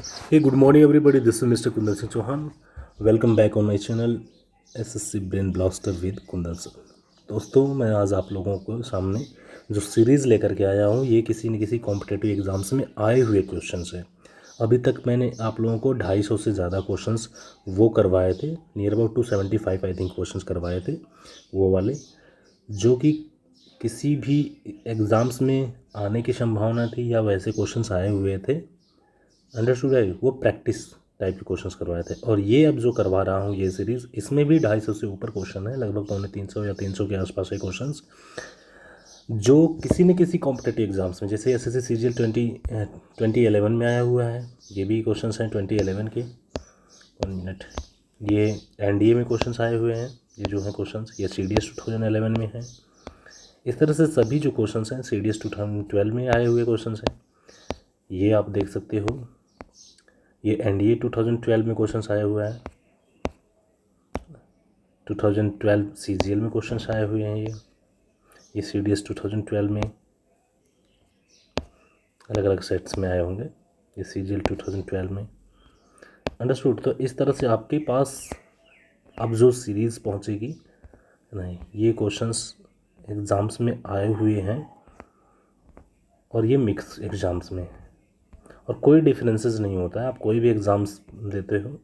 Hey, good morning, everybody. This is Mr. Kundan Singh Chauhan. Welcome back on my channel SSC Brain Blaster with Kundan sir. दोस्तों, मैं आज आप लोगों को सामने जो सीरीज़ लेकर के आया हूँ, ये किसी न किसी कॉम्पिटेटिव एग्ज़ाम्स में आए हुए क्वेश्चंस हैं। अभी तक मैंने आप लोगों को 250 से ज़्यादा क्वेश्चंस वो करवाए थे, near about 275 I think questions करवाए थे, वो वाले जो कि किसी भी एग्ज़ाम्स में आने की संभावना थी या वैसे क्वेश्चंस आए हुए थे। अंडरस्टूड है, वो प्रैक्टिस टाइप के क्वेश्चंस करवाए थे। और ये अब जो करवा रहा हूँ ये सीरीज़, इसमें भी 250 से ऊपर क्वेश्चन है, लगभग 250 या 300 के आसपास है क्वेश्चंस, जो किसी न किसी कॉम्पिटेटिव एग्जाम्स में, जैसे एस एस सी सी जी एल 2011 में आया हुआ है। ये भी क्वेश्चंस हैं 2011 के। 1 मिनट, ये एनडीए में क्वेश्चंस आए हुए हैं, ये जो हैं क्वेश्चंस, ये सी डी एस 2011 में है। इस तरह से सभी जो क्वेश्चंस हैं सी डी एस 2012 में आए हुए क्वेश्चंस हैं, ये आप देख सकते हो। ये एनडीए 2012 में क्वेश्चंस आया हुआ है, 2012 सीजीएल में क्वेश्चंस आए हुए हैं। ये सीडीएस 2012 में अलग अलग सेट्स में आए होंगे, ये सीजीएल 2012 में। अंडरस्टूड। तो इस तरह से आपके पास अब जो सीरीज़ पहुंचेगी, नहीं, ये क्वेश्चंस एग्ज़ाम्स में आए हुए हैं और ये मिक्स एग्ज़ाम्स में, और कोई डिफरेंसेस नहीं होता है। आप कोई भी एग्ज़ाम्स देते हो,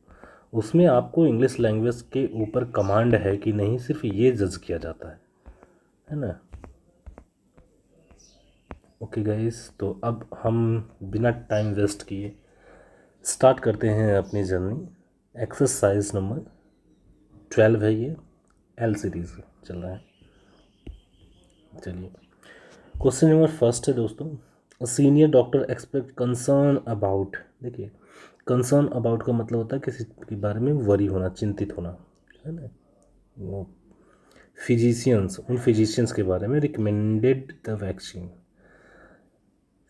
उसमें आपको इंग्लिश लैंग्वेज के ऊपर कमांड है कि नहीं, सिर्फ ये जज किया जाता है ना। ओके गाइस, तो अब हम बिना टाइम वेस्ट किए स्टार्ट करते हैं अपनी जर्नी। एक्सरसाइज नंबर 12 है, ये एल सीरीज चल रहा है। चलिए, क्वेश्चन नंबर फर्स्ट है दोस्तों। Senior doctor express concern about. देखिए, कंसर्न अबाउट का मतलब होता है किसी के बारे में वरी होना, चिंतित होना, है ना। वो फिजिशियंस, उन फिजिशियंस के बारे में रिकमेंडेड द वैक्सीन।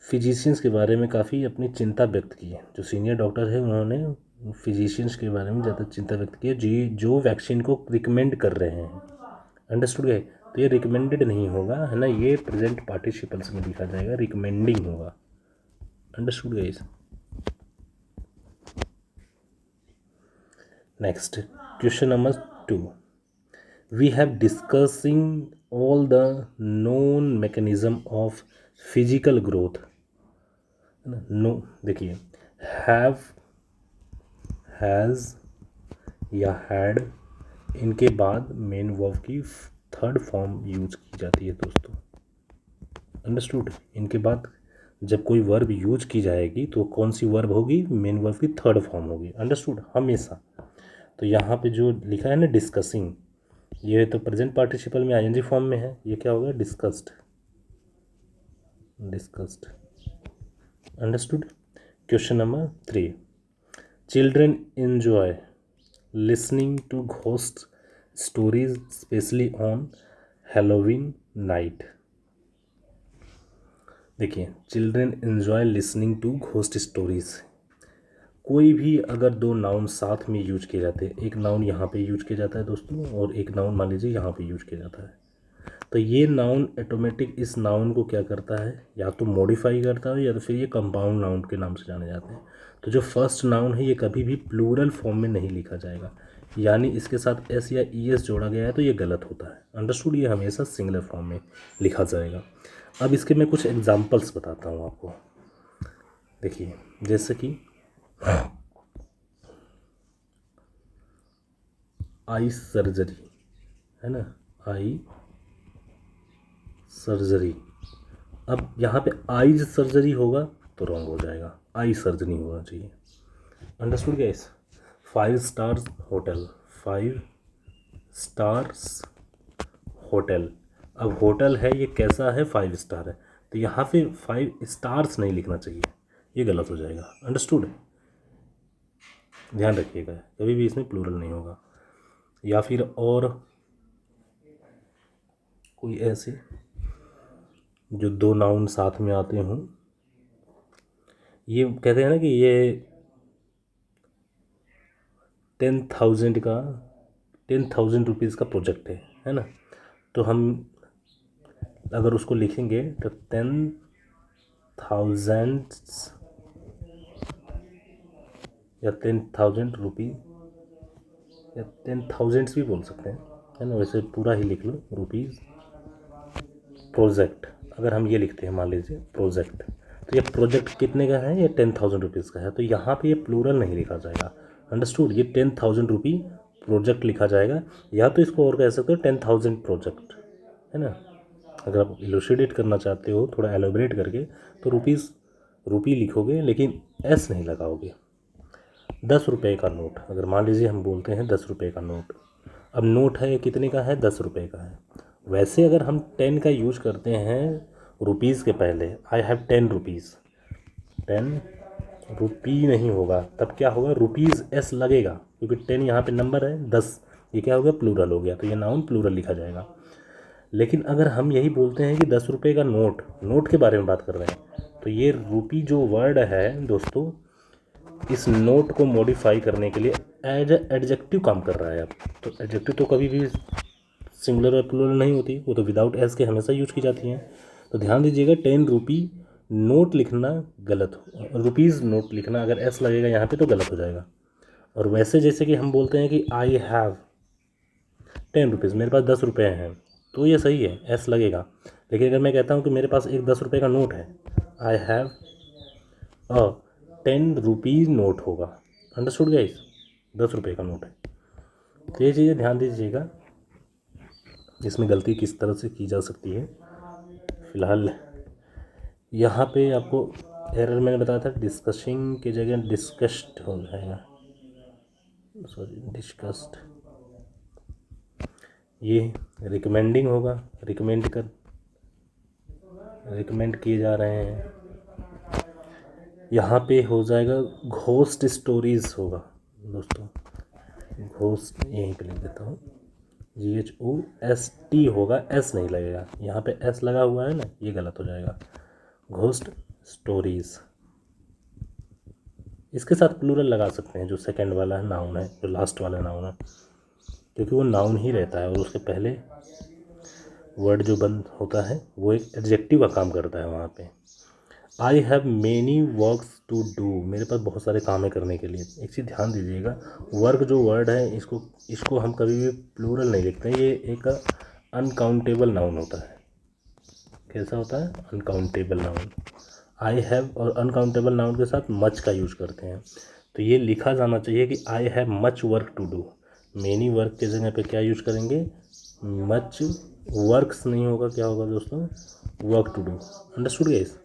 फिजिशियंस के बारे में काफ़ी अपनी चिंता व्यक्त की है। जो सीनियर डॉक्टर है उन्होंने फिजिशियंस के बारे में ज़्यादा चिंता व्यक्त की है, जी जो वैक्सीन को रिकमेंड कर रहे हैं। अंडरस्टूड गए। तो ये रिकमेंडेड नहीं होगा, है ना, ये प्रेजेंट पार्टिसिपल्स में लिखा जाएगा, रिकमेंडिंग होगा। अंडरस्टूड गए। Next, question number 2। We have discussing all the known mechanism of physical growth. No, देखिए, हैव, हैज़ या हैड, इनके बाद मेन वर्ब की थर्ड फॉर्म यूज की जाती है दोस्तों। अंडरस्टूड। इनके बाद जब कोई वर्ब यूज की जाएगी तो कौन सी वर्ब होगी, मेन वर्ब की थर्ड फॉर्म होगी। अंडरस्टूड, हमेशा। तो यहाँ पे जो लिखा है ना डिस्कसिंग, ये तो प्रेजेंट पार्टिसिपल में आईएनजी फॉर्म में है, ये क्या होगा, discussed. Discussed. Understood. Question number 3। Children enjoy listening to ghost stories, especially on Halloween night। देखिए, children enjoy listening to ghost stories। कोई भी अगर दो नाउन साथ में यूज किए जाते हैं, एक नाउन यहाँ पे यूज किया जाता है दोस्तों, और एक नाउन मान लीजिए यहाँ पे यूज किया जाता है, तो ये नाउन ऑटोमेटिक इस नाउन को क्या करता है, या तो मॉडिफाई करता है या तो फिर ये कंपाउंड नाउन के नाम से जाने जाते हैं। तो जो फर्स्ट नाउन है ये कभी भी प्लूरल फॉर्म में नहीं लिखा जाएगा, यानी इसके साथ एस या ई एस जोड़ा गया है तो ये गलत होता है। अंडरस्टूड। ये हमेशा सिंगुलर फॉर्म में लिखा जाएगा। अब इसके मैं कुछ एग्जाम्पल्स बताता हूँ आपको। देखिए, जैसे कि आई सर्जरी, है ना, आई सर्जरी। अब यहाँ पे आईज सर्जरी होगा तो रॉन्ग हो जाएगा, आई सर्जरी होना चाहिए। Understood guys. 5 stars hotel, 5 stars hotel. अब होटल है, ये कैसा है, 5 स्टार है, तो यहाँ पे 5 स्टार्स नहीं लिखना चाहिए, ये गलत हो जाएगा। अंडरस्टूड, ध्यान रखिएगा, कभी भी इसमें प्लूरल नहीं होगा। या फिर और कोई ऐसे जो दो नाउन साथ में आते हों, ये कहते हैं ना कि ये 10,000 रुपीज़ का प्रोजेक्ट है ना। तो हम अगर उसको लिखेंगे तो 10,000 या 10,000 रुपीज़, या 10,000 भी बोल सकते हैं, है ना, वैसे पूरा ही लिख लो रुपीज़ प्रोजेक्ट। अगर हम ये लिखते हैं मान लीजिए प्रोजेक्ट, तो ये प्रोजेक्ट कितने का है, ये 10,000 रुपीज़ का है, तो यहाँ पे ये प्लूरल नहीं लिखा जाएगा। अंडरस्टूड, ये 10,000 रुपी प्रोजेक्ट लिखा जाएगा, या तो इसको और कह सकते हो 10,000 प्रोजेक्ट, है ना। अगर आप इलुस्ट्रेट करना चाहते हो थोड़ा एलोबरेट करके, तो रुपीज़ रुपी लिखोगे लेकिन एस नहीं लगाओगे। 10 रुपये का नोट, अगर मान लीजिए हम बोलते हैं 10 रुपये का नोट, अब नोट है कितने का है, 10 रुपये का है। वैसे अगर हम 10 का यूज करते हैं रुपीज़ के पहले, आई हैव 10 रुपीज़, 10 रुपी नहीं होगा, तब क्या होगा, रुपीज़ एस लगेगा, क्योंकि 10 यहाँ पे नंबर है, 10 ये क्या हो गया, प्लूरल हो गया, तो ये नाउन प्लूरल लिखा जाएगा। लेकिन अगर हम यही बोलते हैं कि 10 रुपये का नोट, नोट के बारे में बात कर रहे हैं, तो ये रुपी जो वर्ड है दोस्तों, इस नोट को मॉडिफाई करने के लिए एज एडजेक्टिव काम कर रहा है। अब तो एडजेक्टिव तो कभी भी सिंगुलर और प्लूरल नहीं होती, वो तो विदाउट एस के हमेशा यूज की जाती हैं। तो ध्यान दीजिएगा, 10 रुपी नोट लिखना गलत हो, रुपीज़ नोट लिखना अगर एस लगेगा यहाँ पे तो गलत हो जाएगा। और वैसे जैसे कि हम बोलते हैं कि आई हैव 10 रुपीज़, मेरे पास 10 रुपये हैं, तो ये सही है, एस लगेगा। लेकिन अगर मैं कहता हूँ कि मेरे पास एक 10 रुपये का नोट है, I have a 10 rupees note होगा। अंडरस्टूड गाइस, 10 रुपये का नोट है। तो ये चीज़ें ध्यान दीजिएगा, इसमें गलती किस तरह से की जा सकती है। फ़िलहाल यहाँ पे आपको एरर मैंने बताया था, डिस्कसिंग की जगह डिस्कस्ड हो जाएगा, सॉरी डिस्कस्ड, ये रिकमेंडिंग होगा, रिकमेंड किए जा रहे हैं। यहाँ पे हो जाएगा घोस्ट स्टोरीज़ होगा दोस्तों, घोस्ट यहीं पे लिख देता हूँ, GHOST होगा, एस नहीं लगेगा, यहाँ पे एस लगा हुआ है ना, ये गलत हो जाएगा, घोस्ट स्टोरीज़। इसके साथ प्लूरल लगा सकते हैं, जो सेकंड वाला नाउन है, जो लास्ट वाला नाउन है, क्योंकि वो नाउन ही रहता है और उसके पहले वर्ड जो बंद होता है वो एक एडजेक्टिव का काम करता है वहाँ पे। I have many works to do, मेरे पास बहुत सारे काम है करने के लिए। एक चीज़ ध्यान दीजिएगा, वर्क जो वर्ड है इसको हम कभी भी प्लूरल नहीं लिखते, ये एक अनकाउंटेबल नाउन होता है। कैसा होता है, अनकाउंटेबल नाउन। आई हैव और अनकाउंटेबल नाउन के साथ मच का यूज करते हैं, तो ये लिखा जाना चाहिए कि I have much work to do. Many work के जगह पे क्या यूज करेंगे, मच वर्क्स नहीं होगा, क्या होगा दोस्तों, work to do. Understood guys,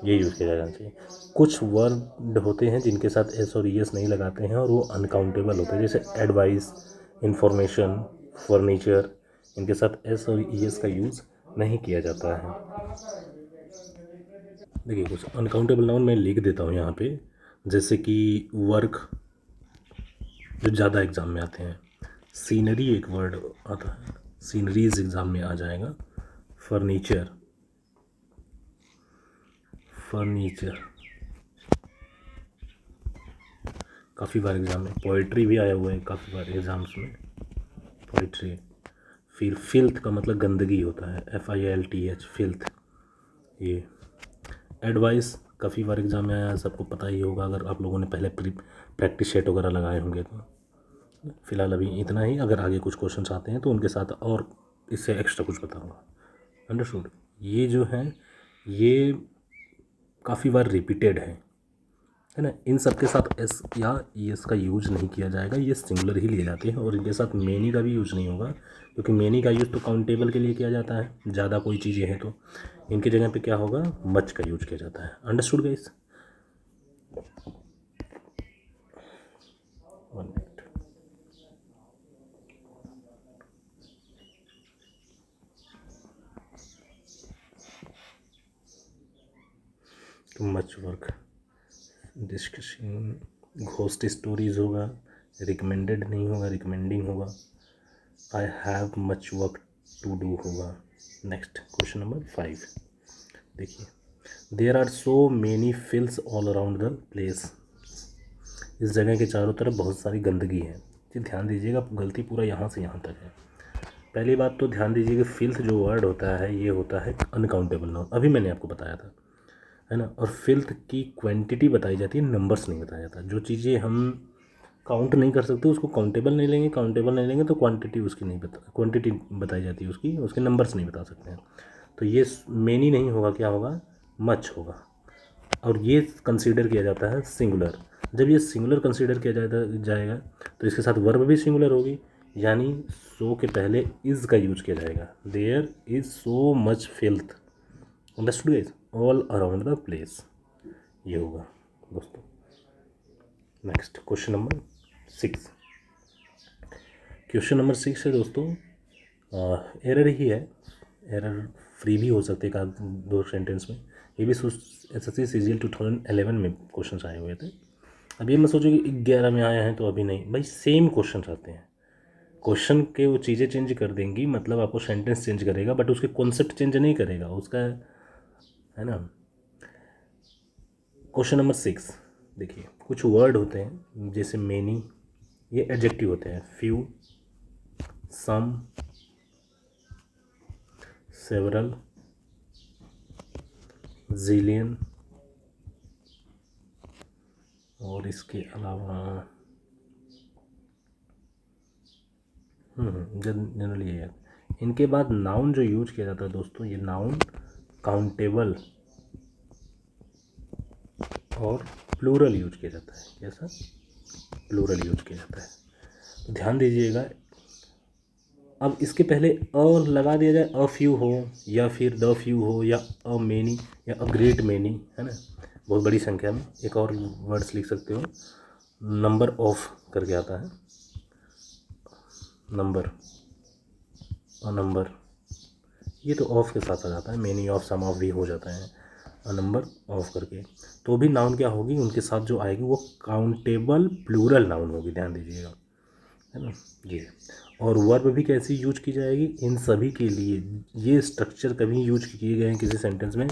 ये यूज़ किया जाना चाहिए। कुछ वर्ड होते हैं जिनके साथ एस और ईएस नहीं लगाते हैं और वो अनकाउंटेबल होते हैं, जैसे एडवाइस, इंफॉर्मेशन, फर्नीचर, इनके साथ एस और ईएस का यूज़ नहीं किया जाता है। देखिए कुछ अनकाउंटेबल नाउन मैं लिख देता हूँ यहाँ पे, जैसे कि वर्क जो ज़्यादा एग्ज़ाम में आते हैं, सीनरी एक वर्ड आता है, सीनरीज एग्ज़ाम में आ जाएगा, फर्नीचर, काफ़ी बार एग्ज़ाम में, पोइट्री भी आया हुआ है काफ़ी बार एग्ज़ाम्स में, पोइट्री। फिर फिल्थ का मतलब गंदगी होता है, FILTH, फिल्थ। ये एडवाइस काफ़ी बार एग्ज़ाम में आया है, सबको पता ही होगा अगर आप लोगों ने पहले प्रैक्टिस सेट वगैरह लगाए होंगे तो। फ़िलहाल अभी इतना ही, अगर आगे कुछ क्वेश्चंस आते हैं तो उनके साथ और इससे एक्स्ट्रा कुछ बताऊँगा। अंडरस्टूड, ये जो है ये काफ़ी बार रिपीटेड है ना, इन सब के साथ एस या एस का यूज नहीं किया जाएगा, ये सिंगुलर ही लिए जाते हैं, और इनके साथ मेनी का भी यूज नहीं होगा, क्योंकि मेनी का यूज़ तो काउंटेबल के लिए किया जाता है, ज़्यादा कोई चीज़ें हैं तो। इनकी जगह पे क्या होगा, मच का यूज किया जाता है। Understood guys, 1 minute. Too much work, discussion, ghost stories होगा, रिकमेंडेड नहीं होगा, रिकमेंडिंग होगा, I have much work to do होगा। नेक्स्ट क्वेश्चन नंबर 5 देखिए, there are so many fills all around the place, इस जगह के चारों तरफ बहुत सारी गंदगी है। जी ध्यान दीजिएगा, गलती पूरा यहाँ से यहाँ तक है। पहली बात तो ध्यान दीजिए कि फिल्थ जो वर्ड होता है ये होता है अनकाउंटेबल नाउन, अभी मैंने आपको बताया था। है ना। और फिल्थ की क्वांटिटी बताई जाती है, नंबर्स नहीं बताया जाता। जो चीज़ें हम काउंट नहीं कर सकते उसको काउंटेबल नहीं लेंगे, काउंटेबल नहीं लेंगे तो क्वांटिटी उसकी नहीं क्वांटिटी बताई जाती है उसकी, उसके नंबर्स नहीं बता सकते हैं। तो ये मेनी नहीं होगा, क्या होगा, मच होगा। और ये कंसीडर किया जाता है सिंगुलर। जब ये सिंगुलर कंसीडर किया जाएगा तो इसके साथ वर्ब भी सिंगुलर होगी, यानी सो के पहले इज़ का यूज किया जाएगा। There is so much filth, understood guys, all around the place, ये होगा दोस्तों। Next question number 6। Question number 6 है दोस्तों, एरर ही है, एरर फ्री भी हो सकते एक आध दो सेंटेंस में। ये भी SSC CGL 2011 में क्वेश्चन आए हुए थे। अब ये मैं सोचो कि 11 में आए हैं तो अभी नहीं, भाई सेम क्वेश्चन आते हैं। क्वेश्चन के वो चीज़ें चेंज कर देंगी, मतलब आपको सेंटेंस चेंज करेगा बट उसके कॉन्सेप्ट चेंज नहीं करेगा उसका, है ना। क्वेश्चन नंबर 6 देखिए, कुछ वर्ड होते हैं जैसे मेनी, ये एडजेक्टिव होते हैं। फ्यू, सम, सेवरल, जिलियन, और इसके अलावा जनरली ये है। इनके बाद नाउन जो यूज किया जाता है दोस्तों, ये नाउन काउंटेबल और प्लूरल यूज किया जाता है। कैसा, प्लूरल यूज किया जाता है। तो ध्यान दीजिएगा, अब इसके पहले अ लगा दिया जाए, अ फ्यू हो या फिर द फ्यू हो या अ मेनी या अ ग्रेट मेनी, है ना, बहुत बड़ी संख्या में। एक और वर्ड्स लिख सकते हो, नंबर ऑफ करके आता है, नंबर, अ नंबर, ये तो ऑफ के साथ आ जाता है, मेनी ऑफ, सम ऑफ भी हो जाता है, अ नंबर ऑफ करके। तो भी नाउन क्या होगी, उनके साथ जो आएगी वो काउंटेबल प्लूरल नाउन होगी, ध्यान दीजिएगा, है ना ये। और वर्ब भी कैसी यूज की जाएगी इन सभी के लिए, ये स्ट्रक्चर कभी यूज किए गए हैं किसी सेंटेंस में,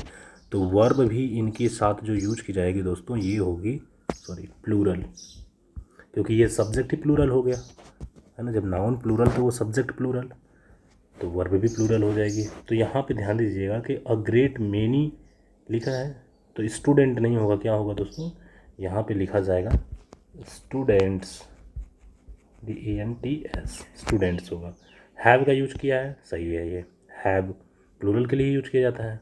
तो वर्ब भी इनके साथ जो यूज की जाएगी दोस्तों ये होगी, सॉरी, प्लूरल, क्योंकि ये सब्जेक्ट ही प्लूरल हो गया, है ना। जब नाउन प्लूरल तो वो सब्जेक्ट प्लूरल, तो वर्ब भी प्लूरल हो जाएगी। तो यहाँ पे ध्यान दीजिएगा कि अ ग्रेट मेनी लिखा है तो स्टूडेंट नहीं होगा, क्या होगा दोस्तों, यहाँ पे लिखा जाएगा स्टूडेंट्स, DENTS, स्टूडेंट्स होगा। हैव का यूज किया है, सही है, ये हैव प्लूरल के लिए यूज किया जाता है।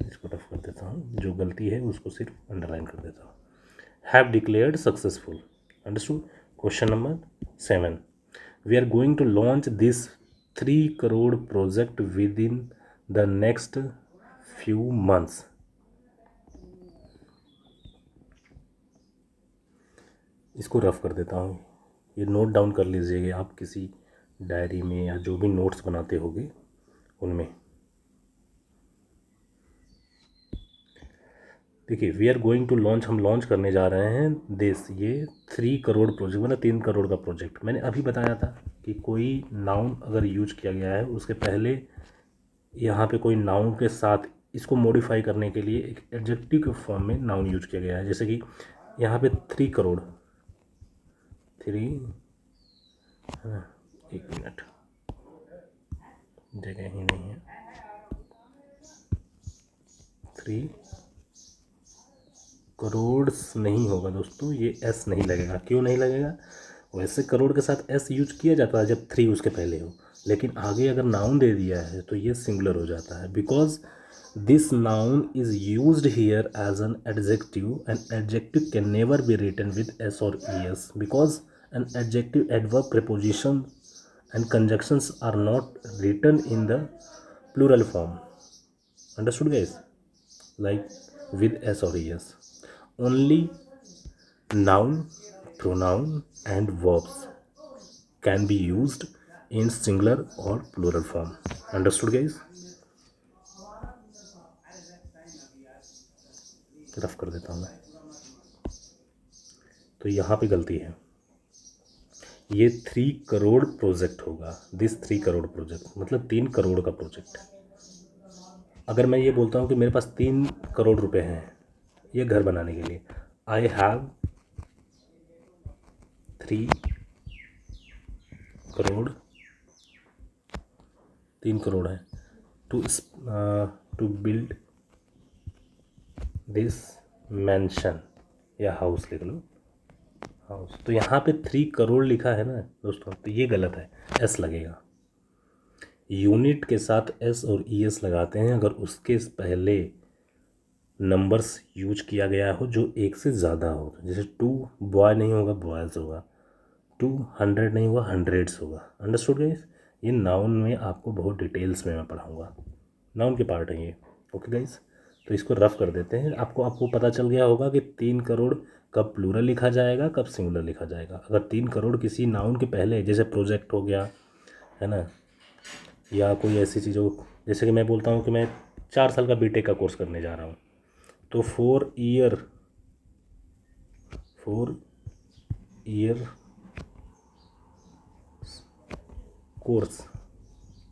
इसको टफ कर देता हूँ, जो गलती है उसको सिर्फ अंडरलाइन कर देता हूँ। Have declared successful, understood. Question number 7, we are going to launch this 3 crore project with in the next few months. इसको रफ कर देता हूँ, ये नोट डाउन कर लीजिएगा आप किसी डायरी में या जो भी नोट्स बनाते होंगे उनमें। देखिए, we are going to launch, हम लॉन्च करने जा रहे हैं दिस, ये 3 करोड़ प्रोजेक्ट, मतलब 3 करोड़ का प्रोजेक्ट। मैंने अभी बताया था कि कोई नाउन अगर यूज किया गया है उसके पहले यहाँ पे कोई नाउन के साथ इसको मॉडिफाई करने के लिए एक एडजेक्टिव के फॉर्म में नाउन यूज किया गया है। जैसे कि यहाँ पे 3 करोड़, 3, है ना, 1 मिनट, जगह ही नहीं है, 3 करोड़ नहीं होगा दोस्तों, ये एस नहीं लगेगा। क्यों नहीं लगेगा, वैसे करोड़ के साथ एस यूज किया जाता है जब 3 उसके पहले हो, लेकिन आगे अगर नाउन दे दिया है तो ये सिंगुलर हो जाता है। Because this noun is used here as an adjective, and adjective can never be written with S और E S, because an adjective, adverb, preposition and conjunctions are not written in the plural form, understood guys, like with s or es. Only noun, pronoun and verbs can be used in singular or plural form, understood guys। Rough कर देता हूँ मैं, तो यहाँ पे गलती है, ये 3 करोड़ प्रोजेक्ट होगा, दिस 3 करोड़ प्रोजेक्ट मतलब 3 करोड़ का प्रोजेक्ट। अगर मैं ये बोलता हूँ कि मेरे पास 3 करोड़ रुपए हैं ये घर बनाने के लिए, आई हैव 3 करोड़, 3 करोड़ है टू बिल्ड दिस मैंशन या हाउस लिख लो, हाउस। तो यहाँ पे 3 करोड़ लिखा है ना दोस्तों, तो ये गलत है, एस लगेगा। यूनिट के साथ एस और ई एस लगाते हैं अगर उसके पहले नंबर्स यूज किया गया हो जो एक से ज़्यादा हो। जैसे 2 बॉय नहीं होगा, बॉयज़ होगा। 200 नहीं हुआ, हंड्रेड्स होगा। Understood guys? ये नाउन में आपको बहुत डिटेल्स में मैं पढ़ाऊँगा, नाउन के पार्ट है ये। ओके गाइस, तो इसको रफ कर देते हैं। आपको पता चल गया होगा कि 3 करोड़ कब प्लूरल लिखा जाएगा, कब सिंगुलर लिखा जाएगा। अगर 3 करोड़ किसी नाउन के पहले, जैसे प्रोजेक्ट हो गया है ना, या कोई ऐसी चीज़ हो, जैसे कि मैं बोलता हूँ कि मैं 4 साल का बीटेक का कोर्स करने जा रहा हूँ, तो 4 ईयर कोर्स,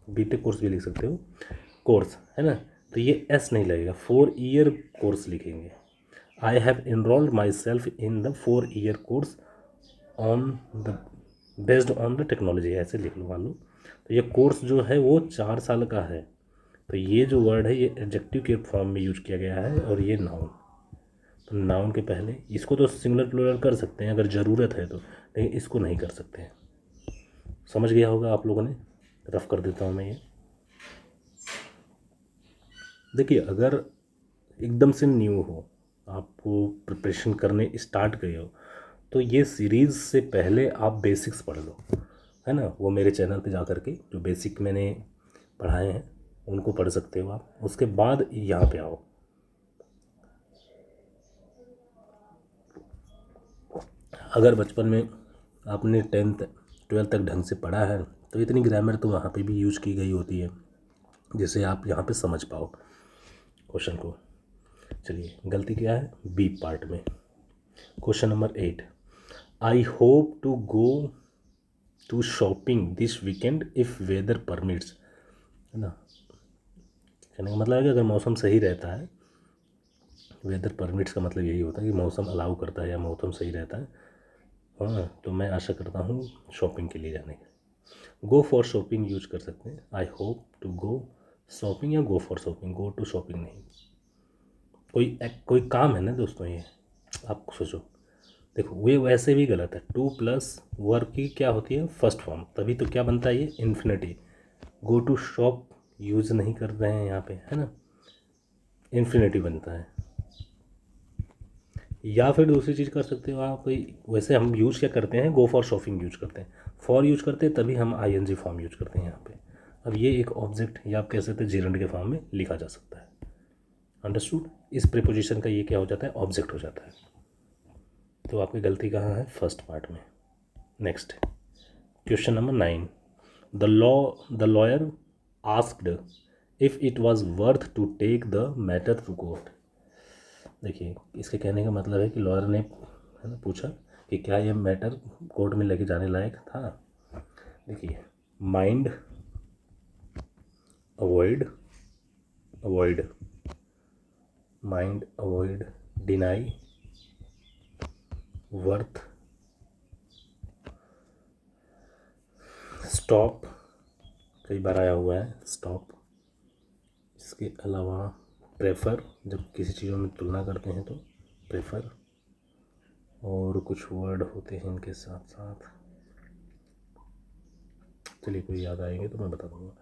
बीटेक कोर्स भी लिख सकते हो, कोर्स है ना, तो ये एस नहीं लगेगा, 4 ईयर कोर्स लिखेंगे। I have enrolled my self in the 4 year course on the based on the technology, ऐसे लिख लो मान लो। तो ये कोर्स जो है वो 4 साल का है। तो ये जो वर्ड है ये एडजेक्टिव के फॉर्म में यूज किया गया है, और ये नाउन। तो नाउन के पहले इसको तो सिंगुलर प्लूरल कर सकते हैं अगर ज़रूरत है तो, लेकिन इसको नहीं कर सकते हैं। समझ गया होगा आप लोगों ने। रफ कर देता हूँ मैं ये। देखिए, अगर एकदम से न्यू हो, आपको प्रिपरेशन करने स्टार्ट गए हो, तो ये सीरीज़ से पहले आप बेसिक्स पढ़ लो, है ना। वो मेरे चैनल पे जा कर के जो बेसिक मैंने पढ़ाए हैं उनको पढ़ सकते हो आप। उसके बाद यहाँ पे आओ। अगर बचपन में आपने 10th 12th तक ढंग से पढ़ा है तो इतनी ग्रामर तो वहाँ पे भी यूज की गई होती है, जिससे आप यहाँ पे समझ पाओ क्वेश्चन को। चलिए, गलती क्या है बी पार्ट में। Question number 8, I hope to go to shopping this weekend if weather permits, है ना। कहने का मतलब है कि अगर मौसम सही रहता है, वेदर परमिट्स का मतलब यही होता है कि मौसम अलाउ करता है या मौसम सही रहता है, हाँ, तो मैं आशा करता हूँ शॉपिंग के लिए जाने की। गो फॉर शॉपिंग यूज कर सकते हैं, I hope to go shopping या go for shopping, go to shopping नहीं। कोई काम है ना दोस्तों, ये आप सोचो। देखो, वे वैसे भी गलत है। 2 प्लस वर्ब की क्या होती है फर्स्ट फॉर्म, तभी तो क्या बनता है ये infinitive. Go to shop use नहीं कर रहे हैं यहाँ पे, है ना, इन्फिनिटी बनता है। या फिर दूसरी चीज़ कर सकते हो आप, वैसे हम यूज क्या करते हैं, गो फॉर शॉपिंग यूज करते हैं, फॉर यूज करते हैं तभी हम आईएनजी फॉर्म यूज करते हैं यहाँ पे। अब ये एक ऑब्जेक्ट या आप कह सकते हैं जिरंड के फॉर्म में लिखा जा सकता है। अंडरस्टूड? इस प्रीपोजिशन का ये क्या हो जाता है, ऑब्जेक्ट हो जाता है। तो आपकी गलती कहाँ है, फर्स्ट पार्ट में। Next question number 9, the lawyer asked if it was worth to take the matter to court. देखिए, इसके कहने का मतलब है कि लॉयर ने, है ना, पूछा कि क्या ये मैटर कोर्ट में लेके जाने लायक था। देखिए, mind avoid deny, worth, stop, कई बार आया हुआ है स्टॉप। इसके अलावा प्रेफर, जब किसी चीज़ों में तुलना करते हैं तो प्रेफर, और कुछ वर्ड होते हैं इनके साथ साथ, चलिए कोई याद आएंगे तो मैं बता दूंगा।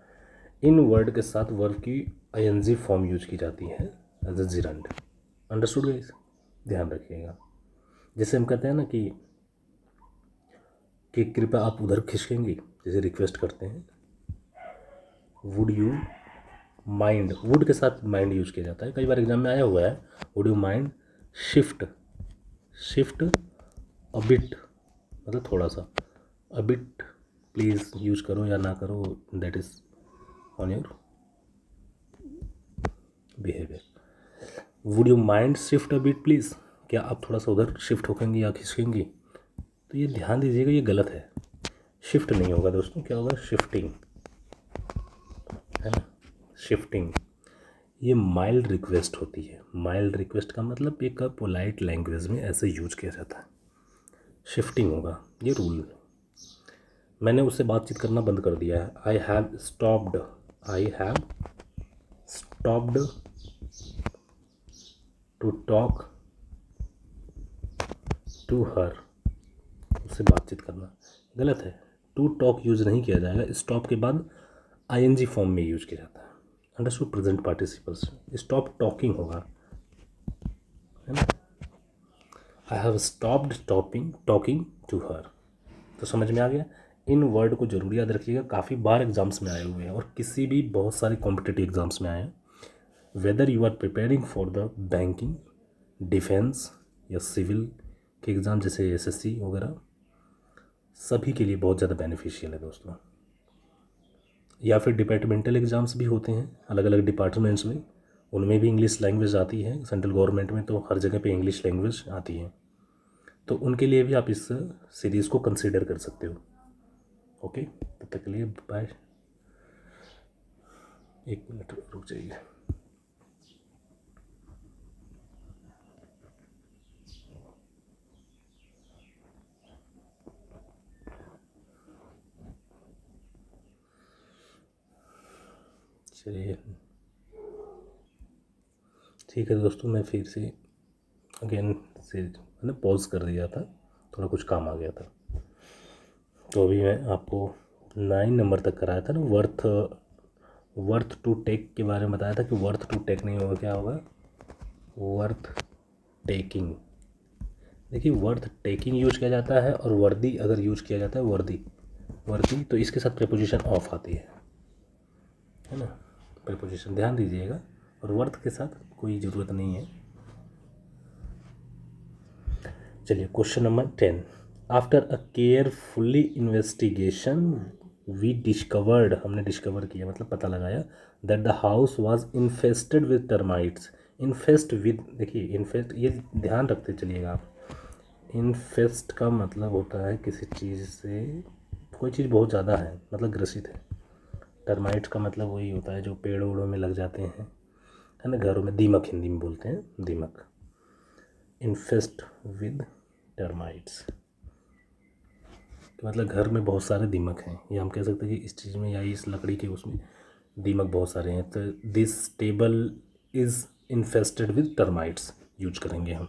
इन वर्ड के साथ वर्ब की आईएनजी फॉर्म यूज की जाती है as a gerund. Understood guys? ध्यान रखिएगा। जैसे हम कहते हैं ना कि कृपया आप उधर खिसकेंगी, जैसे रिक्वेस्ट करते हैं, वुड यू माइंड, वुड के साथ माइंड यूज किया जाता है, कई बार एग्जाम में आया हुआ है। Would you mind shift a bit, मतलब थोड़ा सा, अ बिट प्लीज़ यूज करो या ना करो, that is on your behaviour. Would you mind shift a bit please, क्या आप थोड़ा सा उधर शिफ्ट होकेंगी या खिसकेंगी। तो ये ध्यान दीजिएगा, ये गलत है। शिफ्ट नहीं होगा दोस्तों, क्या होगा, शिफ्टिंग, है ना, शिफ्टिंग। ये माइल्ड रिक्वेस्ट होती है। माइल्ड रिक्वेस्ट का मतलब एक पोलाइट लैंग्वेज में ऐसे यूज किया जाता है। शिफ्टिंग होगा, ये रूल। मैंने उससे बातचीत करना बंद कर दिया है। I have stopped to talk to her, उससे बातचीत करना, गलत है। टू टॉक यूज नहीं किया जाएगा, स्टॉप के बाद आईएनजी फॉर्म में यूज किया जाता है। Understood? Present participles, stop talking होगा, है ना। I have stopped talking to her. तो समझ में आ गया। इन वर्ड को जरूर याद रखिएगा, काफ़ी बार एग्जाम्स में आए हुए हैं और किसी भी बहुत सारे कॉम्पिटिटिव एग्जाम्स में आए हैं। Whether you are preparing for the banking, defence या सिविल के एग्ज़ाम जैसे एसएससी वगैरह, सभी के लिए बहुत ज़्यादा बेनिफिशियल है दोस्तों। या फिर डिपार्टमेंटल एग्ज़ाम्स भी होते हैं अलग अलग डिपार्टमेंट्स में, उनमें भी इंग्लिश लैंग्वेज आती है। सेंट्रल गवर्नमेंट में तो हर जगह पे इंग्लिश लैंग्वेज आती है, तो उनके लिए भी आप इस सीरीज़ को कंसीडर कर सकते हो। ओके, तब तक के लिए बाय। एक मिनट रुक जाइए। चलिए ठीक है दोस्तों, मैं फिर से अगेन से मैंने पॉज कर दिया था, थोड़ा कुछ काम आ गया था। तो अभी मैं आपको 9 नंबर तक कराया था ना, वर्थ टू टेक के बारे में बताया था कि वर्थ टू टेक नहीं होगा, क्या होगा? Worth taking. देखिए, वर्थ टेकिंग यूज किया जाता है और वर्दी अगर यूज किया जाता है, वर्दी तो इसके साथ प्रीपोजिशन ऑफ आती है ना। प्रीपोजिशन ध्यान दीजिएगा, और वर्थ के साथ कोई ज़रूरत नहीं है। चलिए question number 10। After a carefully investigation we discovered, हमने डिस्कवर किया मतलब पता लगाया, that the house was infested with termites. Infest with, देखिए इन्फेस्ट ये ध्यान रखते चलिएगा आप। इन्फेस्ट का मतलब होता है किसी चीज़ से, कोई चीज़ बहुत ज़्यादा है मतलब ग्रसित है। टर्माइट्स का मतलब वही होता है जो पेड़ ओड़ों में लग जाते हैं, है ना, घरों में। दीमक हिंदी में बोलते हैं, दीमक। इन्फेस्ट विद टर्माइट्स मतलब घर में बहुत सारे दीमक हैं, या हम कह सकते हैं कि इस चीज़ में या इस लकड़ी के उसमें दीमक बहुत सारे हैं। तो this table is infested with termites use करेंगे हम।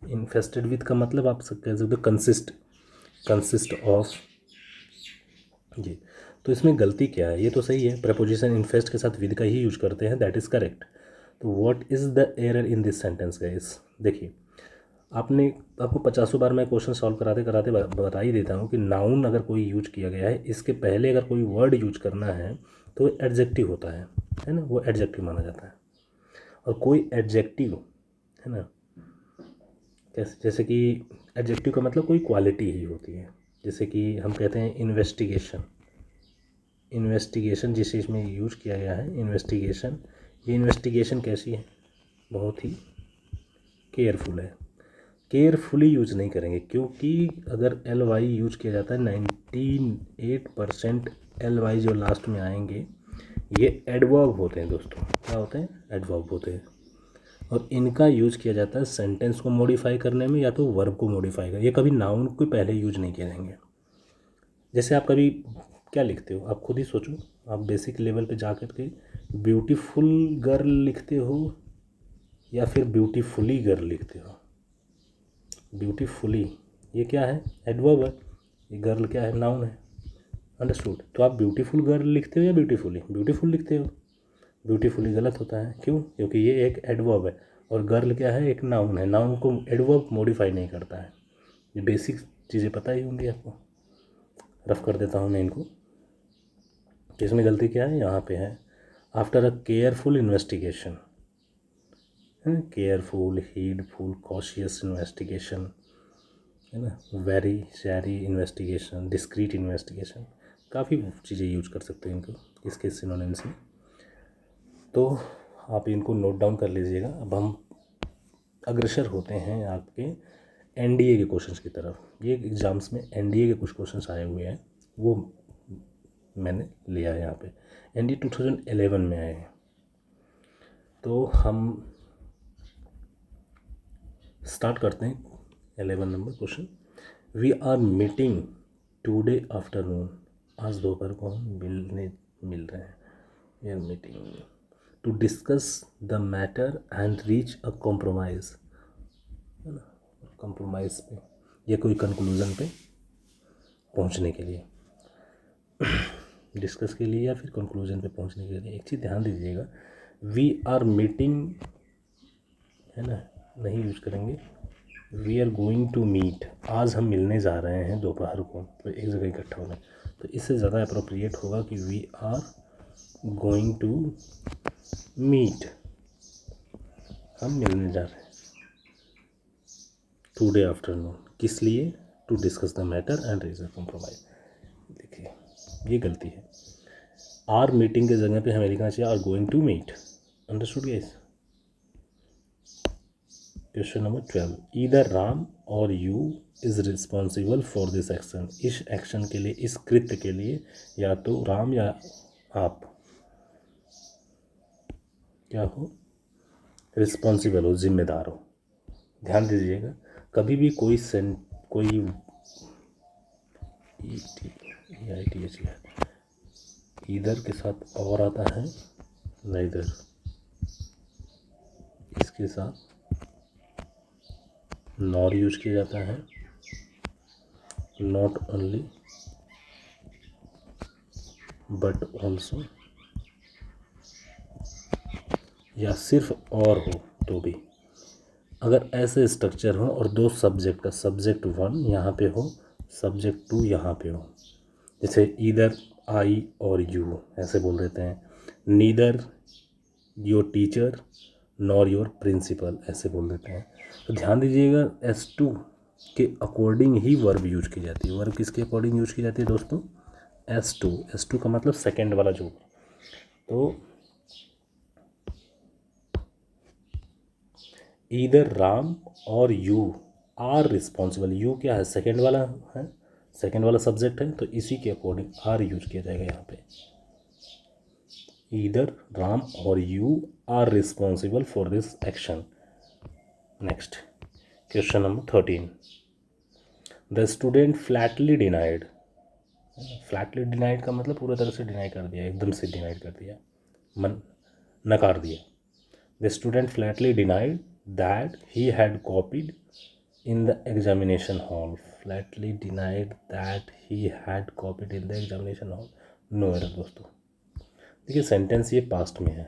इन्फेस्टेड विद का मतलब आप सब कह सकते हो कंसिस्ट ऑफ। जी, तो इसमें गलती क्या है? ये तो सही है, प्रपोजिशन इन्फेस्ट के साथ विद का ही यूज करते हैं, दैट इज़ करेक्ट। तो what is the error in this sentence guys? देखिए, आपको 50 बार मैं क्वेश्चन सॉल्व कराते कराते बता ही देता हूँ कि नाउन अगर कोई यूज किया गया है, इसके पहले अगर कोई वर्ड यूज करना है तो एडजेक्टिव होता है ना, वो एडजेक्टिव माना जाता है। और कोई एडजेक्टिव, है ना, जैसे कि एडजेक्टिव का मतलब कोई क्वालिटी ही होती है। जैसे कि हम कहते हैं इन्वेस्टिगेशन जिस चीज़ में यूज किया गया है, इन्वेस्टिगेशन, ये इन्वेस्टिगेशन कैसी है? बहुत ही केयरफुल है। केयरफुली यूज नहीं करेंगे, क्योंकि अगर एल वाई यूज किया जाता है 98% एल वाई जो लास्ट में आएंगे ये एडवर्ब होते हैं दोस्तों। क्या होते हैं? एडवर्ब होते हैं। और इनका यूज किया जाता है सेंटेंस को मॉडिफाई करने में या तो वर्ब को मॉडिफाई कर, ये कभी नाउन को पहले यूज नहीं किए जाएंगे। जैसे आप कभी क्या लिखते हो, आप खुद ही सोचो। आप बेसिक लेवल पे जा कर के ब्यूटीफुल गर्ल लिखते हो या फिर ब्यूटीफुली गर्ल लिखते हो? ब्यूटीफुली ये क्या है? एडवर्ब है। ये गर्ल क्या है? नाउन है। अंडरस्टूड? तो आप ब्यूटीफुल गर्ल लिखते हो या ब्यूटीफुली? ब्यूटीफुल लिखते हो। ब्यूटीफुली गलत होता है, क्यों? क्योंकि ये एक एडवर्ब है और गर्ल क्या है? एक नाउन है। नाउन को एडवर्ब मॉडिफाई नहीं करता है। ये बेसिक चीज़ें पता ही होंगी आपको। रफ कर देता हूँ मैं इनको। इसमें गलती क्या है? यहाँ पे है after a careful investigation, careful, heedful, cautious investigation, है ना, वेरी सैरी इन्वेस्टिगेशन, डिस्क्रीट इन्वेस्टिगेशन, काफ़ी चीज़ें यूज कर सकते हैं इनको इसके सिनोनिम्स में। तो आप इनको नोट डाउन कर लीजिएगा। अब हम अग्रसर होते हैं आपके एनडीए के क्वेश्चंस की तरफ। ये एग्ज़ाम्स में एनडीए के कुछ क्वेश्चंस आए हुए हैं, वो मैंने लिया है यहाँ पे। एनडीए 2011 में आए हैं। तो हम स्टार्ट करते हैं 11 number question. We are meeting today afternoon. आज दोपहर को हम मिल रहे हैं। We are meeting to discuss the matter and reach a compromise, है ना, कॉम्प्रोमाइज़ पे या कोई कंक्लूज़न पे पहुंचने के लिए, डिस्कस के लिए या फिर कंक्लूजन पे पहुंचने के लिए। एक चीज़ ध्यान दीजिएगा, वी आर मीटिंग, है ना, नहीं यूज करेंगे, we are going to meet, आज हम मिलने जा रहे हैं दोपहर को, तो एक जगह इकट्ठा होना, तो इससे ज़्यादा अप्रोप्रिएट होगा कि we are going to meet, हम मिलने जा रहे हैं टुडे आफ्टरनून, किस लिए, to discuss the matter and reach a compromise. देखिए ये गलती है, आर मीटिंग के जगह पे हमें लिखना चाहिए are going to meet. Understood guys. Question number 12, either Ram और you is responsible for this action, इस एक्शन के लिए, इस कृत्य के लिए या तो राम या आप क्या हो, रिस्पॉन्सिबल हो, जिम्मेदार हो। ध्यान दीजिएगा, कभी भी कोई ईदर के साथ और आता है, नाइदर, इसके साथ नॉर यूज किया जाता है, नॉट ओनली बट ऑल्सो, या सिर्फ और हो तो भी। अगर ऐसे स्ट्रक्चर हो और दो सब्जेक्ट का, सब्जेक्ट 1 यहाँ पे हो, सब्जेक्ट 2 यहाँ पे हो, जैसे ईदर आई और यू ऐसे बोल देते हैं, neither your teacher nor your principal ऐसे बोल देते हैं। तो ध्यान दीजिएगा, S2 के अकॉर्डिंग ही वर्ब यूज की जाती है। वर्ब किसके अकॉर्डिंग यूज की जाती है दोस्तों, S2 का मतलब सेकेंड वाला जो, तो ईदर राम और यू आर रिस्पॉन्सिबल, यू क्या है, सेकेंड वाला है, सेकेंड वाला सब्जेक्ट है, तो इसी के अकॉर्डिंग आर यूज किया जाएगा यहाँ पे। ईदर राम और you are responsible for this action. Next question number 13, the student flatly denied, flatly denied का मतलब पूरी तरह से डिनाई कर दिया, एकदम से डिनाइड कर दिया, नकार दिया। The student flatly denied that he had copied in the examination hall, flatly denied that he had copied in the examination hall, no error दोस्तों। देखिए सेंटेंस ये पास्ट में है,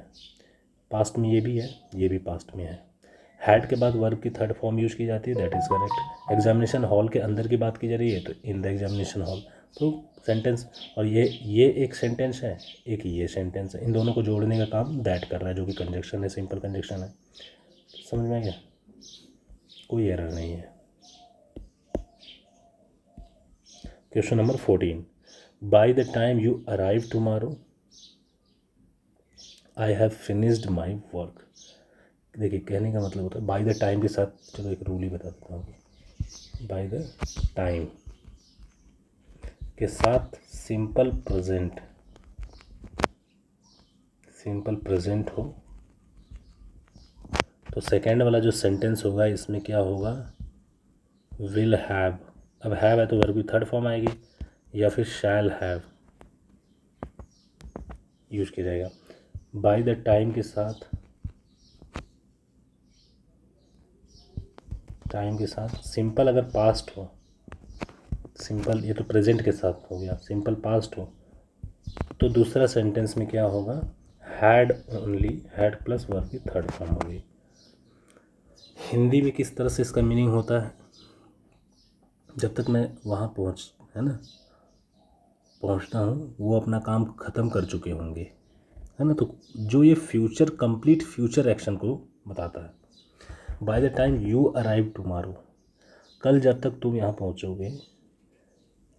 पास्ट में ये भी है, ये भी पास्ट में है, हैड के बाद वर्ब की थर्ड फॉर्म यूज की जाती है, that is correct. Examination hall के अंदर की बात की जा रही है तो इन द एग्जामिनेशन हॉल, तो सेंटेंस, और ये एक सेंटेंस है, एक ये सेंटेंस है, इन दोनों को जोड़ने का काम दैट कर रहा है, जो कि कंजक्शन है, सिंपल कंजक्शन है। समझ में आ गया, कोई एरर नहीं है। Question number 14, bye the time you arrive tomorrow I have finished my work. देखिए कहने का मतलब होता है बाय द टाइम के साथ, चलो एक रूल ही बता देता हूँ, बाय द टाइम के साथ सिंपल प्रेजेंट हो, तो सेकेंड वाला जो सेंटेंस होगा इसमें क्या होगा, विल हैव, अब हैव है तो वर्ब की थर्ड फॉर्म आएगी, या फिर शैल हैव यूज किया जाएगा। बाय द टाइम के साथ, टाइम के साथ सिंपल अगर पास्ट हो, सिंपल ये तो प्रेजेंट के साथ हो गया, सिंपल पास्ट हो तो दूसरा सेंटेंस में क्या होगा, had only, had plus verb की थर्ड फॉर्म होगी। हिंदी में किस तरह से इसका मीनिंग होता है, जब तक मैं वहाँ पहुँचता हूँ वो अपना काम ख़त्म कर चुके होंगे, है ना, तो जो ये फ्यूचर, कंप्लीट फ्यूचर एक्शन को बताता है। By the time you arrive tomorrow, कल जब तक तुम यहाँ पहुँचोगे,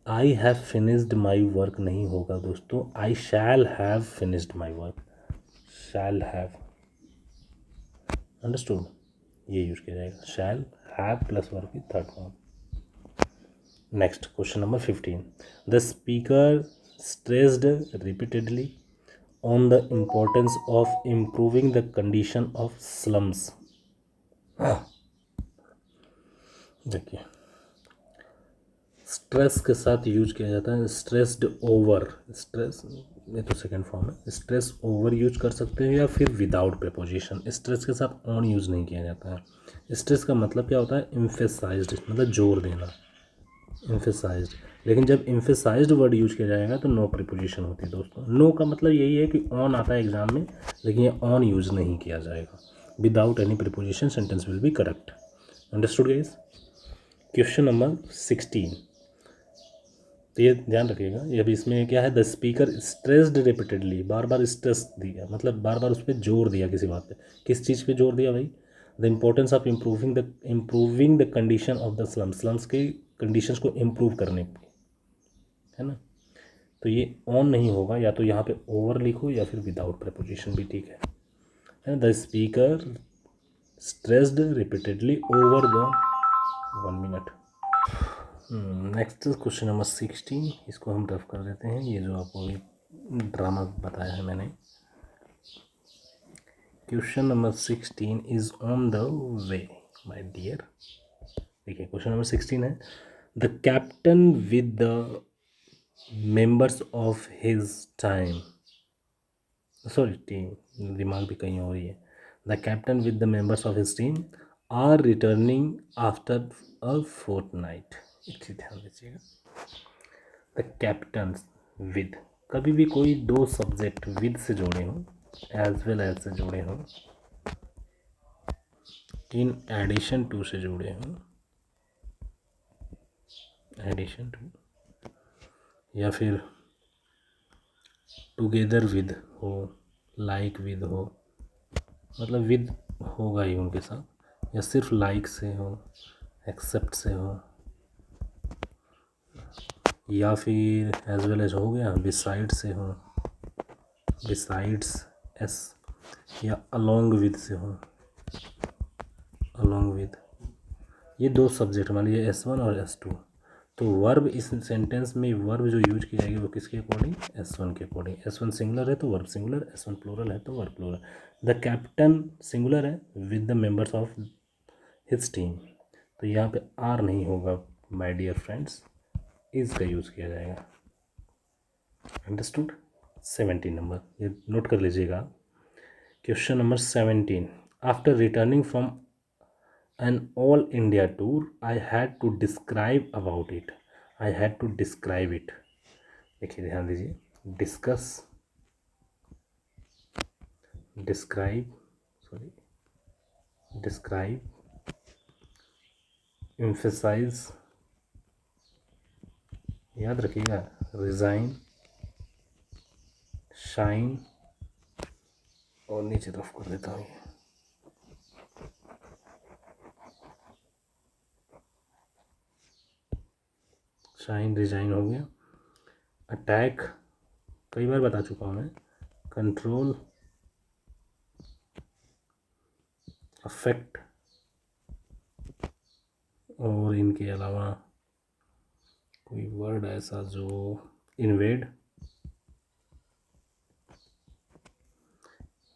I have finished my work नहीं होगा दोस्तों, I shall have finished my work, shall have, understood, ये यूज किया जाएगा, शैल हैव प्लस वर्ब की third form. Next question number 15, the speaker stressed repeatedly on the importance of improving the condition of slums. देखिए stress के साथ use किया जाता है, स्ट्रेस्ड ओवर, स्ट्रेस ये तो सेकंड फॉर्म है। स्ट्रेस ओवर यूज कर सकते हैं या फिर विदाउट प्रीपोजिशन। स्ट्रेस के साथ ऑन यूज़ नहीं किया जाता है। स्ट्रेस का मतलब क्या होता है? एम्फेसाइज्ड, मतलब जोर देना, एम्फेसाइज्ड। लेकिन जब एम्फेसाइज्ड वर्ड यूज किया जाएगा तो नो प्रीपोजिशन होती है दोस्तों। नो का मतलब यही है कि ऑन आता है एग्जाम में, लेकिन ये ऑन यूज नहीं किया जाएगा। Without any preposition sentence will be correct. Understood guys? Question number 16, तो ये ध्यान रखिएगा। ये अभी इसमें क्या है? The speaker stressed repeatedly, bar bar stress दिया, मतलब बार बार उस पर जोर दिया किसी बात पे। किस चीज़ पे जोर दिया भाई? The importance of improving the condition of the slums, slums की कंडीशंस को इम्प्रूव करने की, है ना। तो ये ऑन नहीं होगा, या तो यहाँ पे ओवर लिखो या फिर विदाउट प्रपोजिशन भी ठीक है। The speaker stressed repeatedly over the, 1 minute. Next question number 16, इसको हम रफ कर देते हैं। ये जो आपको अभी ड्रामा बताया है मैंने। Question number 16 is on the way my dear. देखिए क्वेश्चन नंबर 16 है, the captain with the members of his time, sorry team, दिमाग भी कहीं और ही है। The captain with the members of his team are returning after a fortnight. इसी ध्यान दीजिएगा। द कैप्टन विद, कभी भी कोई दो सब्जेक्ट विद से जोड़े हों, एज वेल एज से जोड़े हों, इन एडिशन टू से जुड़े हों, एडिशन टू, या फिर टुगेदर विद हो, लाइक विद हो, मतलब विद होगा ही उनके साथ, या सिर्फ लाइक से हो, एक्सेप्ट से हो, या फिर एज वेल एज हो गया, बिसाइड से हो, बिसाइड्स एस, या अलोंग विद से हो, अलोंग विद। ये दो सब्जेक्ट मान लीजिए S1 और S2। तो वर्ब इस सेंटेंस में वर्ब जो यूज की जाएगी वो किसके अकॉर्डिंग? S1 के अकॉर्डिंग। S1 सिंगुलर है तो वर्ब सिंगुलर, S1 प्लूरल है तो verb plural. The captain singular है with the members of his team, तो यहाँ पे आर नहीं होगा माय डियर फ्रेंड्स, इज का यूज़ किया जाएगा। अंडरस्टूड? 17 नंबर, ये नोट कर लीजिएगा। Question number 17, after returning from an all India tour, I had to describe about it. I had to describe it. देखिए ध्यान दीजिए, discuss, describe, sorry describe, emphasise, याद रखिएगा, रिजाइन, शाइन, और नीचे रफ कर देता हूँ। शाइन रिजाइन हो गया। अटैक कई बार बता चुका हूँ मैं। कंट्रोल, अफेक्ट, और इनके अलावा कोई वर्ड ऐसा जो इन्वेड।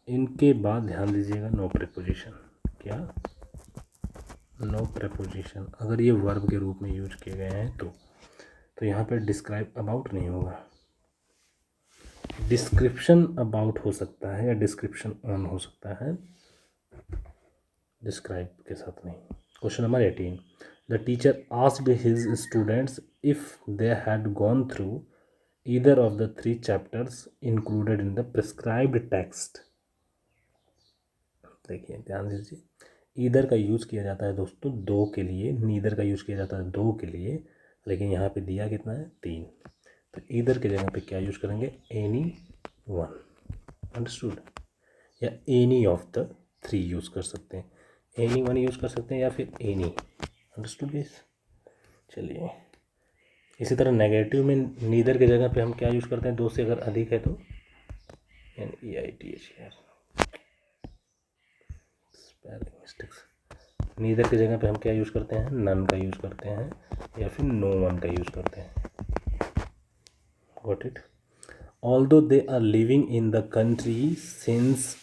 इनके बाद ध्यान दीजिएगा, नो प्रीपोजिशन। क्या? No preposition. अगर ये वर्ब के रूप में यूज किए गए हैं तो यहाँ पे डिस्क्राइब अबाउट नहीं होगा। डिस्क्रिप्शन अबाउट हो सकता है या डिस्क्रिप्शन ऑन हो सकता है, डिस्क्राइब के साथ नहीं। Question number 18, the teacher asked his students if they had gone through either of the 3 chapters included in the prescribed text. देखिए ध्यान दीजिए, ईदर का यूज़ किया जाता है दोस्तों दो के लिए, नीदर का यूज़ किया जाता है दो के लिए, लेकिन यहाँ पे दिया कितना है? 3। तो ईदर के जगह पे क्या यूज़ करेंगे? Any one. अंडरस्टूड? या एनी ऑफ द 3 यूज़ कर सकते हैं, एनी वन यूज़ कर सकते हैं, या फिर एनी। Understood guys? चलिए, इसी तरह नेगेटिव में नीदर के जगह पे हम क्या यूज़ करते हैं? 2 से अगर अधिक है तो NEITHER, स्पेलिंग मिस्टेक्स। नीदर की जगह पे हम क्या यूज़ करते हैं? नन का यूज़ करते हैं, या फिर नो वन का यूज़ करते हैं। Got it? Although they are living in the country since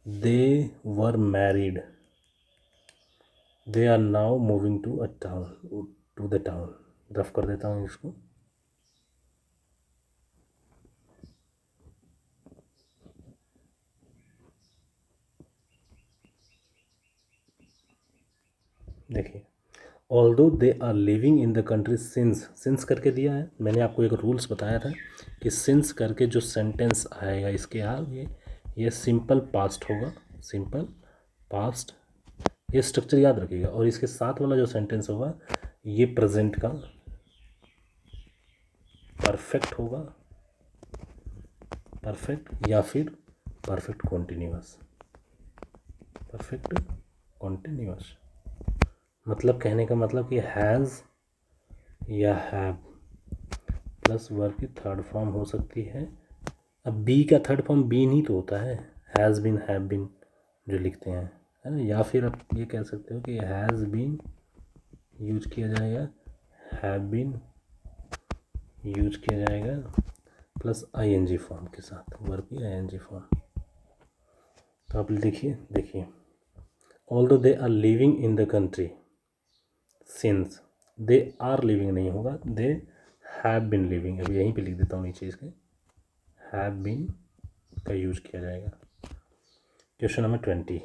they were married, they are now moving to the town. Rough कर देता हूँ इसको। देखिए, although they are living in the country since करके दिया है। मैंने आपको एक रूल्स बताया था कि सिंस करके जो सेंटेंस आएगा इसके आगे ये सिंपल पास्ट होगा, सिंपल पास्ट, ये स्ट्रक्चर याद रखिएगा। और इसके साथ वाला जो सेंटेंस होगा ये प्रेजेंट का परफेक्ट होगा, परफेक्ट या फिर परफेक्ट कॉन्टिन्यूअस, परफेक्ट कॉन्टिन्यूअस। मतलब कहने का मतलब कि हैज़ या हैव प्लस वर्ब की थर्ड फॉर्म हो सकती है। अब बी का थर्ड फॉर्म बीन ही तो होता है, हैज़ बीन, हैव बीन जो लिखते हैं, है ना। या फिर आप ये कह सकते हो कि हैज़ बीन यूज किया जाएगा, हैव बीन यूज किया जाएगा प्लस आईएनजी फॉर्म के साथ, वर्ब की आईएनजी फॉर्म। तो आप देखिए although they are living in the country since, they are living नहीं होगा, दे हैव बिन लिविंग। अब यहीं पे लिख देता हूँ नीचे इसके, हैव बिन का यूज किया जाएगा। क्वेश्चन नंबर 20,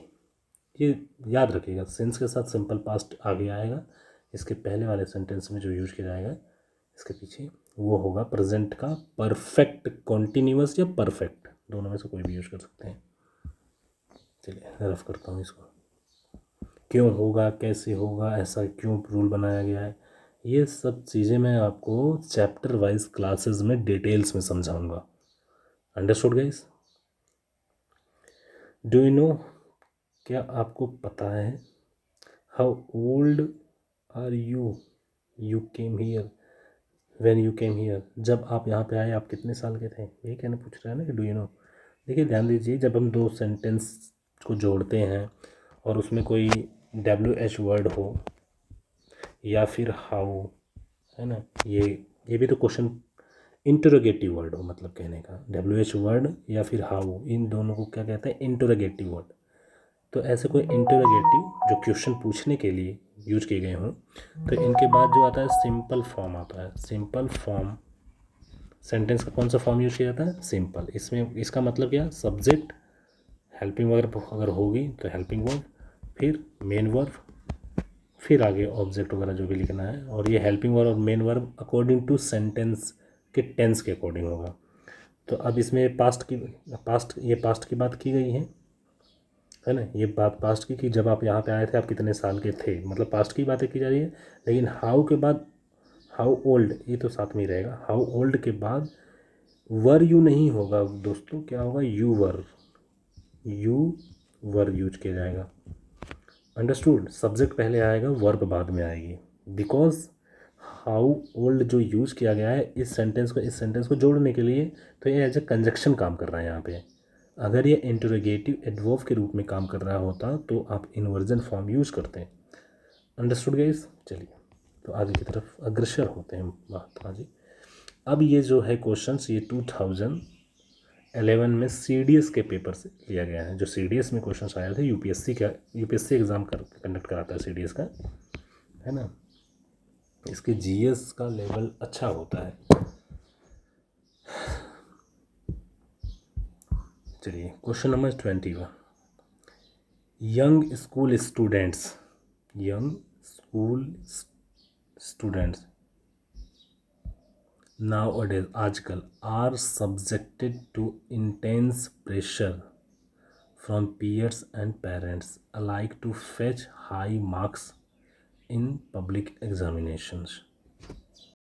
ये याद रखिएगा, सिंस के साथ सिंपल पास्ट आगे आएगा, इसके पहले वाले सेंटेंस में जो यूज किया जाएगा इसके पीछे वो होगा प्रेजेंट का परफेक्ट कॉन्टिन्यूअस या परफेक्ट, दोनों में से कोई भी यूज कर सकते हैं। चलिए रफ करता हूँ इसको, क्यों होगा, कैसे होगा, ऐसा क्यों रूल बनाया गया है, ये सब चीज़ें मैं आपको चैप्टर वाइज क्लासेस में डिटेल्स में समझाऊंगा। Understood guys? Do you know, क्या आपको पता है, how old are you, you came here, when you came here, जब आप यहाँ पे आए आप कितने साल के थे, ये कहना पूछ रहा है ना कि डू यू नो। देखिए ध्यान दीजिए, जब हम दो सेंटेंस को जोड़ते हैं और उसमें कोई WH वर्ड हो या फिर हाउ, है ना, ये भी तो क्वेश्चन इंटरोगेटिव वर्ड हो, मतलब कहने का WH वर्ड या फिर हाउ, इन दोनों को क्या कहते हैं, इंटरोगेटिव वर्ड। तो ऐसे कोई इंटरोगेटिव जो क्वेश्चन पूछने के लिए यूज किए गए हों तो इनके बाद जो आता है सिंपल फॉर्म आता है। सिंपल फॉर्म, सेंटेंस का कौन सा फॉर्म यूज किया जाता है, सिंपल। इसमें इसका मतलब क्या, सब्जेक्ट, हेल्पिंग वर्ब अगर होगी तो हेल्पिंग वर्ब, फिर मेन वर्ब, फिर आगे ऑब्जेक्ट वगैरह जो भी लिखना है। और ये हेल्पिंग वर्ब और main verb according to sentence के टेंस के अकॉर्डिंग होगा। तो अब इसमें पास्ट की बात की गई है ना, ये बात पास्ट की कि जब आप यहाँ पे आए थे आप कितने साल के थे, मतलब पास्ट की बातें की जा रही है। लेकिन हाउ के बाद हाउ ओल्ड ये तो साथ में ही रहेगा। हाउ ओल्ड के बाद वर यू नहीं होगा दोस्तों, क्या होगा, you were, you were use किया जाएगा। अंडरस्टूड? सब्जेक्ट पहले आएगा, वर्ब बाद में आएगी। बिकॉज हाउ ओल्ड जो यूज़ किया गया है इस सेंटेंस को जोड़ने के लिए, तो ये एज ए कंजक्शन काम कर रहा है यहाँ पे। अगर ये इंटरोगेटिव एडवर्ब के रूप में काम कर रहा होता तो आप इन्वर्जन फॉर्म यूज़ करते हैं। Understood guys? चलिए तो आगे की तरफ अग्रसर होते हैं बात। हाँ जी, अब ये जो है क्वेश्चंस ये 2011 में CDS के पेपर से लिया गया है। जो CDS में क्वेश्चंस आए थे, यूपीएससी एग्ज़ाम कंडक्ट कराता है CDS का, है ना। इसके GS का लेवल अच्छा होता है। चलिए question number 21, young school students nowadays आजकल are subjected to intense pressure from peers and parents alike to fetch high marks in public examinations.